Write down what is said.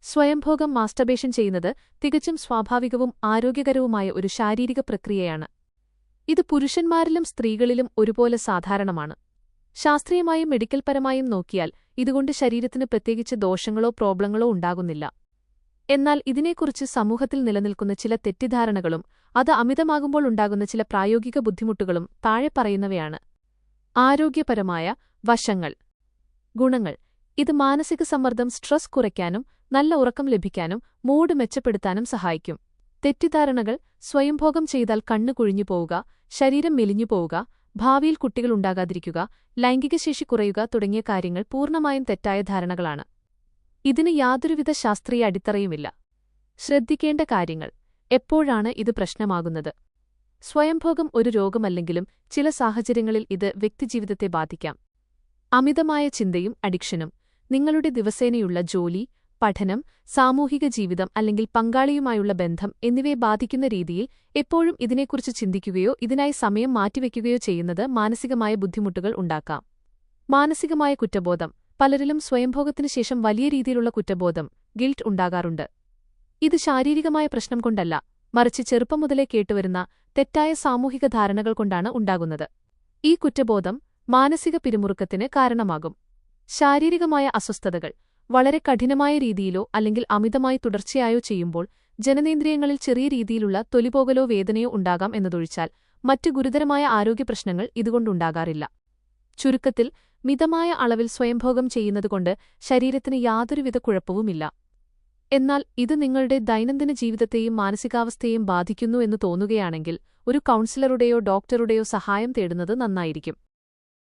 സ്വയംഭോഗം masturbation ചെയ്യുന്നത് തികച്ചും സ്വാഭാവികവും ആരോഗ്യകരവുമായ ഒരു ശാരീരിക പ്രക്രിയയാണ്. ഇത് പുരുഷന്മാരിലും സ്ത്രീകളിലും ഒരുപോലെ സാധാരണമാണ്. ശാസ്ത്രീയമായും മെഡിക്കൽപരമായും നോക്കിയാൽ ഇതുകൊണ്ട് ശരീരത്തിന് പ്രത്യേകിച്ച് ദോഷങ്ങളോ പ്രോബ്ലങ്ങളോ ഉണ്ടാകുന്നില്ല. എന്നാൽ ഇതിനെക്കുറിച്ച് സമൂഹത്തിൽ നിലനിൽക്കുന്ന ചില തെറ്റിദ്ധാരണകളും അത് അമിതമാകുമ്പോൾ ഉണ്ടാകുന്ന ചില പ്രായോഗിക ബുദ്ധിമുട്ടുകളും താഴെ പറയുന്നവയാണ്. ആരോഗ്യപരമായ വശങ്ങൾ. ഗുണങ്ങൾ. ഇത് മാനസിക സമ്മർദ്ദം സ്ട്രെസ് കുറയ്ക്കാനും നല്ല ഉറക്കം ലഭിക്കാനും മൂഡ് മെച്ചപ്പെടുത്താനും സഹായിക്കും. തെറ്റിദ്ധാരണകൾ: സ്വയംഭോഗം ചെയ്താൽ കണ്ണ് കുഴിഞ്ഞു പോവുക, ശരീരം മെലിഞ്ഞു പോവുക, ഭാവിയിൽ കുട്ടികളുണ്ടാകാതിരിക്കുക, ലൈംഗികശേഷി കുറയുക തുടങ്ങിയ കാര്യങ്ങൾ പൂർണ്ണമായും തെറ്റായ ധാരണകളാണ്. ഇതിന് യാതൊരുവിധ ശാസ്ത്രീയ അടിത്തറയുമില്ല. ശ്രദ്ധിക്കേണ്ട കാര്യങ്ങൾ. എപ്പോഴാണ് ഇത് പ്രശ്നമാകുന്നത്? സ്വയംഭോഗം ഒരു രോഗമല്ലെങ്കിലും ചില സാഹചര്യങ്ങളിൽ ഇത് വ്യക്തിജീവിതത്തെ ബാധിക്കാം. അമിതമായ ചിന്തയും അഡിക്ഷനും. നിങ്ങളുടെ ദിവസേനയുള്ള ജോലി, പഠനം, സാമൂഹിക ജീവിതം അല്ലെങ്കിൽ പങ്കാളിയുമായുള്ള ബന്ധം എന്നിവയെ ബാധിക്കുന്ന രീതിയിൽ എപ്പോഴും ഇതിനെക്കുറിച്ച് ചിന്തിക്കുകയോ ഇതിനായി സമയം മാറ്റിവെക്കുകയോ ചെയ്യുന്നത് മാനസികമായ ബുദ്ധിമുട്ടുകൾ ഉണ്ടാക്കാം. മാനസികമായ കുറ്റബോധം. പലരിലും സ്വയംഭോഗത്തിനു ശേഷം വലിയ രീതിയിലുള്ള കുറ്റബോധം, ഗിൽട്ട് ഉണ്ടാകാറുണ്ട്. ഇത് ശാരീരികമായ പ്രശ്നം കൊണ്ടല്ല, മറിച്ച് ചെറുപ്പം മുതലേ കേട്ടുവരുന്ന തെറ്റായ സാമൂഹിക ധാരണകൾ കൊണ്ടാണ് ഉണ്ടാകുന്നത്. ഈ കുറ്റബോധം മാനസിക പിരിമുറുക്കത്തിന് കാരണമാകും. ശാരീരികമായ അസ്വസ്ഥതകൾ. വളരെ കഠിനമായ രീതിയിലോ അല്ലെങ്കിൽ അമിതമായി തുടർച്ചയായോ ചെയ്യുമ്പോൾ ജനനേന്ദ്രിയങ്ങളിൽ ചെറിയ രീതിയിലുള്ള തൊലിപോകലോ വേദനയോ ഉണ്ടാകാം എന്നതൊഴിച്ചാൽ മറ്റ് ഗുരുതരമായ ആരോഗ്യപ്രശ്നങ്ങൾ ഇതുകൊണ്ടുണ്ടാകാറില്ല. ചുരുക്കത്തിൽ, മിതമായ അളവിൽ സ്വയംഭോഗം ചെയ്യുന്നതുകൊണ്ട് ശരീരത്തിന് യാതൊരുവിധ കുഴപ്പവുമില്ല. എന്നാൽ ഇത് നിങ്ങളുടെ ദൈനംദിന ജീവിതത്തെയും മാനസികാവസ്ഥയെയും ബാധിക്കുന്നു എന്ന് തോന്നുകയാണെങ്കിൽ ഒരു കൗൺസിലറുടെയോ ഡോക്ടറുടെയോ സഹായം തേടുന്നത് നന്നായിരിക്കും.